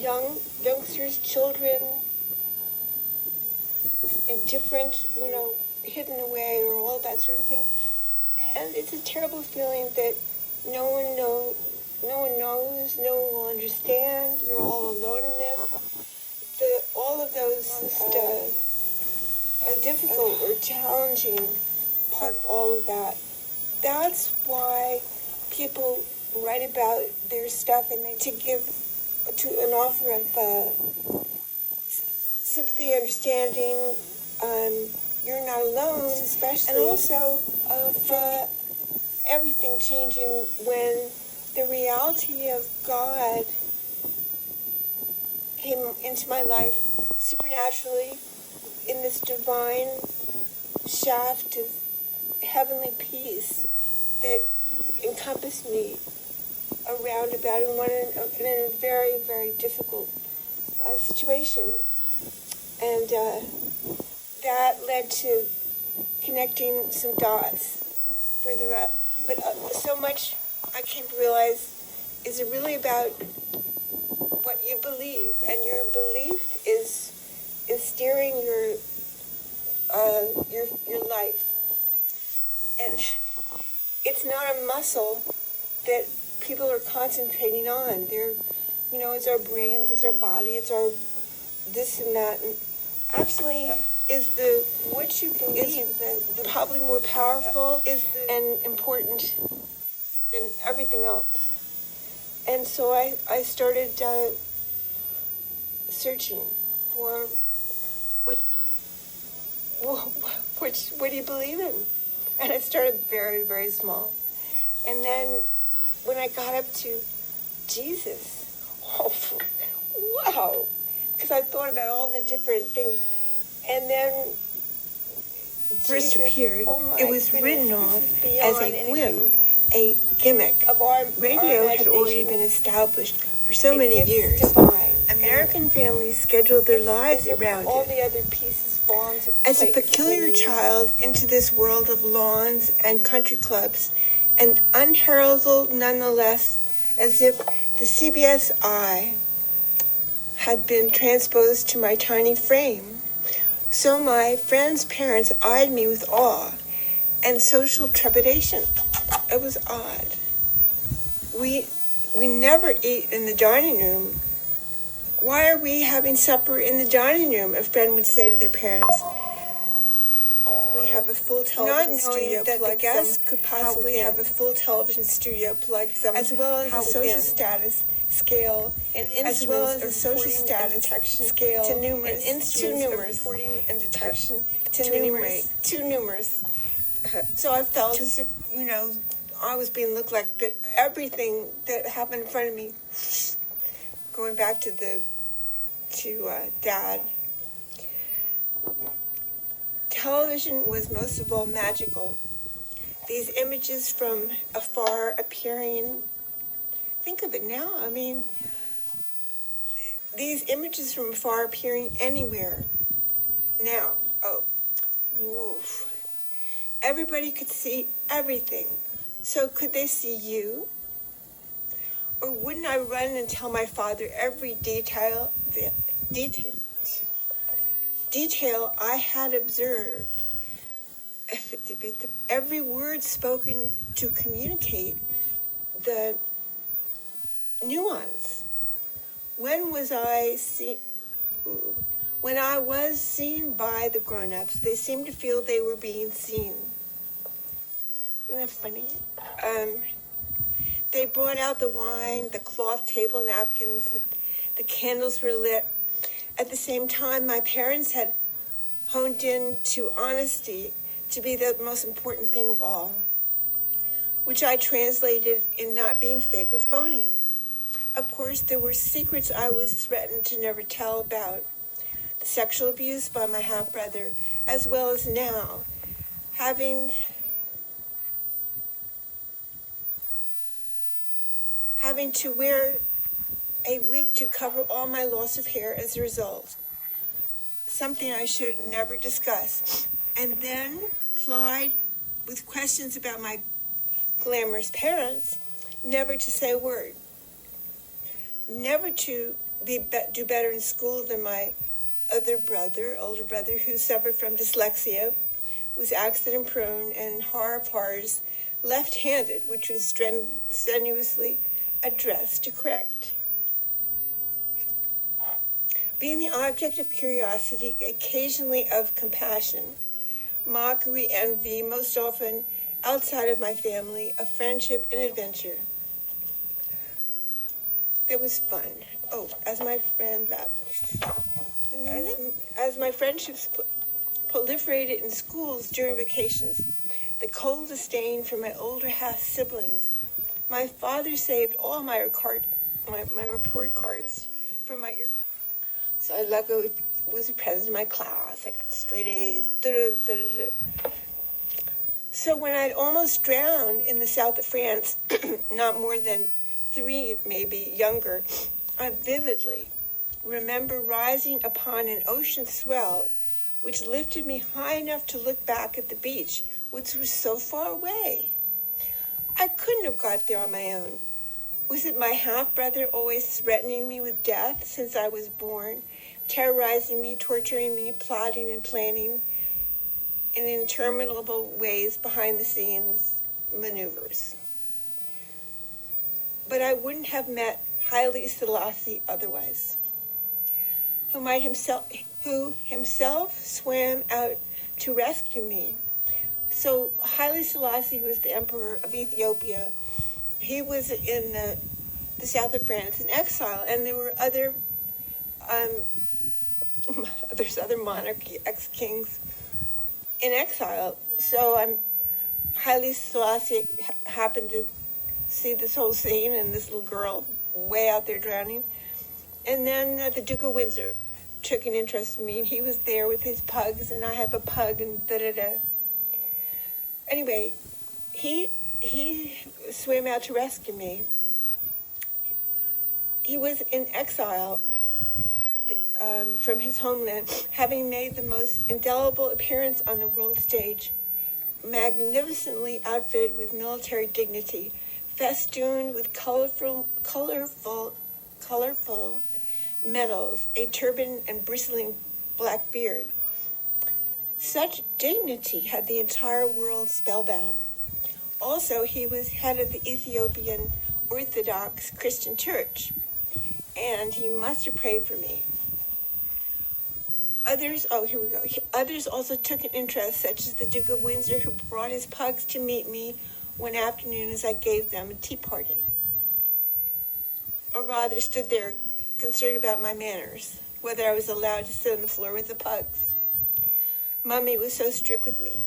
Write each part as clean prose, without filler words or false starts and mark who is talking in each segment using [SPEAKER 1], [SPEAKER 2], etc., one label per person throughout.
[SPEAKER 1] youngsters, children, in different, hidden away or all that sort of thing. And it's a terrible feeling that no one knows, no one will understand. You're all alone in this. All of those difficult or challenging part of all of that. That's why people write about their stuff and to give to an offer of sympathy, understanding. You're not alone, especially, and also of everything changing when the reality of God came into my life supernaturally in this divine shaft of heavenly peace that encompassed me around about in a very, very difficult situation. And that led to connecting some dots further up. But so much I came to realize is really about what you believe, and your belief is steering your life. And it's not a muscle that people are concentrating on. It's our brains, it's our body, it's our this and that. And actually, what you believe is the probably more powerful and important than everything else. And so I started searching for what do you believe in? And I started very, very small. And then when I got up to Jesus, wow, because I thought about all the different things. And then
[SPEAKER 2] first appeared, it was written off as a whim, a gimmick. Radio had already been established for so many years.
[SPEAKER 1] Divine.
[SPEAKER 2] American families scheduled their lives around
[SPEAKER 1] all
[SPEAKER 2] it.
[SPEAKER 1] The other pieces fall into
[SPEAKER 2] As a
[SPEAKER 1] place.
[SPEAKER 2] peculiar child into this world of lawns and country clubs, and unheralded nonetheless, as if the CBS eye had been transposed to my tiny frame. So my friends' parents eyed me with awe and social trepidation. It was odd. We never eat in the dining room. Why are we having supper in the dining room? A friend would say to their parents. We have a full television studio that the guests could possibly have a full television studio plugged some, as well as a social status scale and as well as a social status scale to numerous reporting and detection too numerous. So I felt as if I was being looked like that. Everything that happened in front of me. Going back to Dad. Television was most of all magical. These images from afar appearing. Think of it now. I mean, these images from afar appearing anywhere. Now, woof. Everybody could see everything. So could they see you? Or wouldn't I run and tell my father every detail I had observed? Every word spoken to communicate the nuance. When I was seen by the grown-ups, they seemed to feel they were being seen. Isn't that funny? They brought out the wine, the cloth table napkins, the candles were lit. At the same time, my parents had honed in to honesty to be the most important thing of all, which I translated in not being fake or phony. Of course, there were secrets I was threatened to never tell about. The sexual abuse by my half-brother, as well as now, having to wear a wig to cover all my loss of hair as a result. Something I should never discuss. And then plied with questions about my glamorous parents, never to say a word. Never to do better in school than my older brother, who suffered from dyslexia, was accident prone, and horror of horrors, left-handed, which was strenuously addressed to correct. Being the object of curiosity, occasionally of compassion, mockery, envy, most often outside of my family, of friendship and adventure. It was fun. Oh, as my friendships proliferated in schools during vacations, the cold disdain for my older half-siblings, my father saved all my report cards from my ear. So I luckily was the president of my class. I got straight A's. So when I'd almost drowned in the south of France, not more than 3, maybe younger, I vividly remember rising upon an ocean swell which lifted me high enough to look back at the beach, which was so far away. I couldn't have got there on my own. Was it my half-brother always threatening me with death since I was born, terrorizing me, torturing me, plotting and planning in interminable ways behind-the-scenes maneuvers? But I wouldn't have met Haile Selassie otherwise, who himself swam out to rescue me. So Haile Selassie was the emperor of Ethiopia. He was in the south of France in exile, and there were there's other monarchy ex-kings in exile. So Haile Selassie happened to see this whole scene and this little girl way out there drowning. And then the Duke of Windsor took an interest in me, and he was there with his pugs, and I have a pug, and da-da-da. Anyway, he swam out to rescue me. He was in exile from his homeland, having made the most indelible appearance on the world stage, magnificently outfitted with military dignity, festooned with colorful medals, a turban, and bristling black beard. Such dignity had the entire world spellbound. Also, he was head of the Ethiopian Orthodox Christian Church, and he must have prayed for me. Others also took an interest, such as the Duke of Windsor, who brought his pugs to meet me one afternoon as I gave them a tea party. Or rather, stood there concerned about my manners, whether I was allowed to sit on the floor with the pugs. Mummy was so strict with me.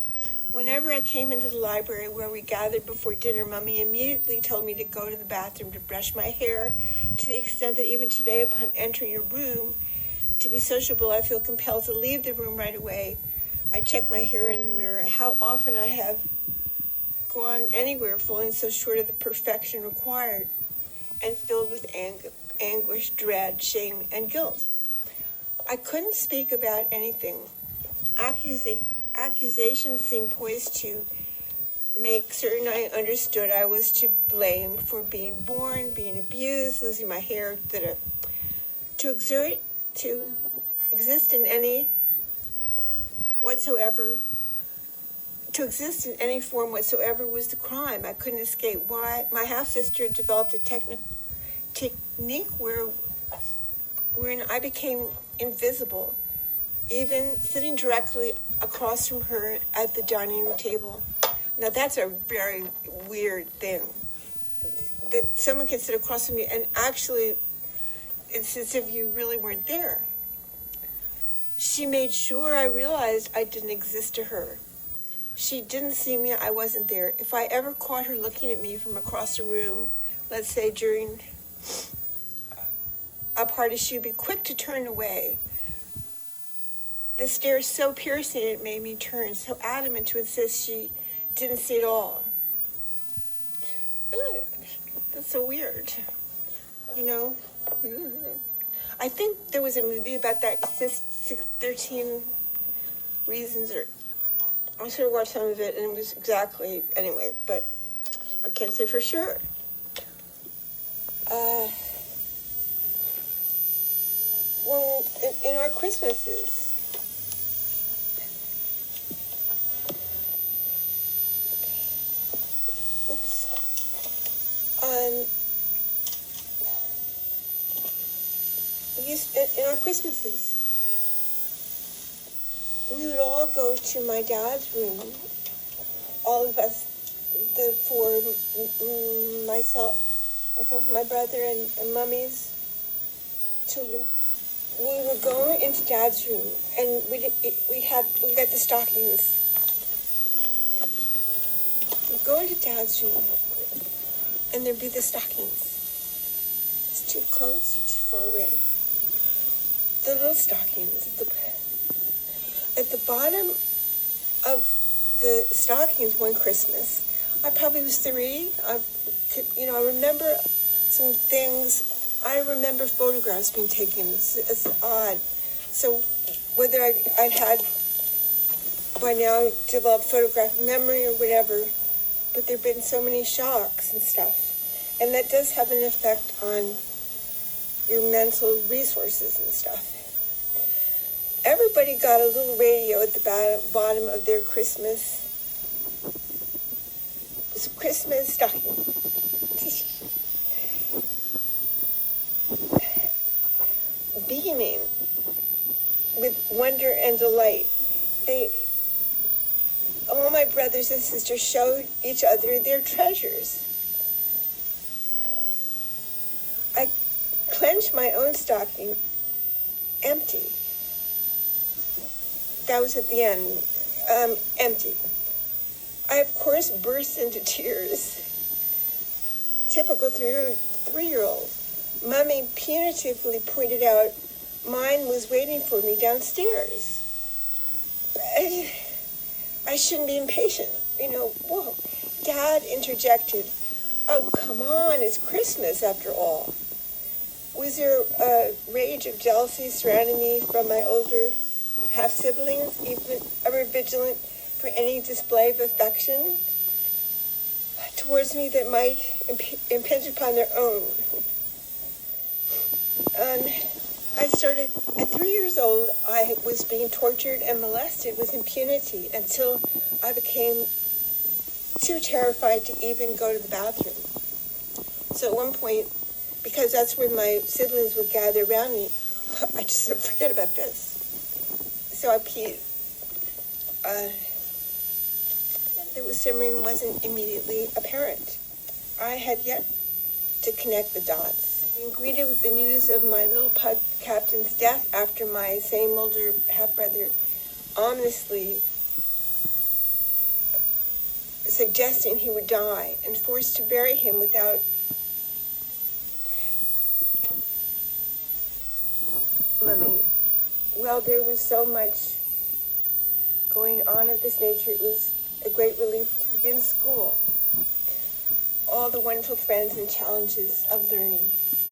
[SPEAKER 2] Whenever I came into the library where we gathered before dinner, Mummy immediately told me to go to the bathroom to brush my hair, to the extent that even today, upon entering a room, to be sociable, I feel compelled to leave the room right away. I check my hair in the mirror. How often I have gone anywhere falling so short of the perfection required and filled with anguish, dread, shame, and guilt. I couldn't speak about anything. Accusations seemed poised to make certain I understood I was to blame for being born, being abused, losing my hair, to exist in any form whatsoever was the crime. I couldn't escape. Why? My half-sister developed a technique wherein I became invisible, even sitting directly across from her at the dining room table. Now that's a very weird thing, that someone can sit across from you and actually it's as if you really weren't there. She made sure I realized I didn't exist to her. She didn't see me, I wasn't there. If I ever caught her looking at me from across the room, let's say during a party, she'd be quick to turn away. The stare so piercing it made me turn, so adamant to insist she didn't see it all. Ugh, that's so weird, you know? I think there was a movie about that, 13 Reasons, or I should have watched some of it, and it was exactly, anyway, but I can't say for sure.
[SPEAKER 1] in our Christmases. Oops. In our Christmases, we would all go to my dad's room, all of us, the four, myself, my brother, and Mummy's children. We would go into Dad's room, and we got the stockings. We'd go into Dad's room, and there'd be the stockings. It's too close or too far away. The little stockings at the bottom of the stockings one Christmas. I probably was 3. I remember some things. I remember photographs being taken. It's odd. So whether I'd had by now developed photographic memory or whatever, but there've been so many shocks and stuff, and that does have an effect on your mental resources and stuff. Everybody got a little radio at the bottom of their Christmas stocking. Beaming with wonder and delight. All my brothers and sisters showed each other their treasures. I clenched my own stocking empty. That was at the end, empty. I, of course, burst into tears. Typical 3-year-old. Mummy punitively pointed out mine was waiting for me downstairs. I shouldn't be impatient. Whoa. Dad interjected, "Oh, come on, it's Christmas after all." Was there a rage of jealousy surrounding me from my older half-siblings, even ever vigilant for any display of affection towards me that might impinge upon their own? At 3 years old, I was being tortured and molested with impunity until I became too terrified to even go to the bathroom. So at one point, because that's when my siblings would gather around me, I just said, forget about this. So I peed. That was simmering wasn't immediately apparent. I had yet to connect the dots. Being greeted with the news of my little pug captain's death after my same older half-brother ominously suggesting he would die, and forced to bury him without Mummy. Well, there was so much going on of this nature. It was a great relief to begin school. All the wonderful friends and challenges of learning.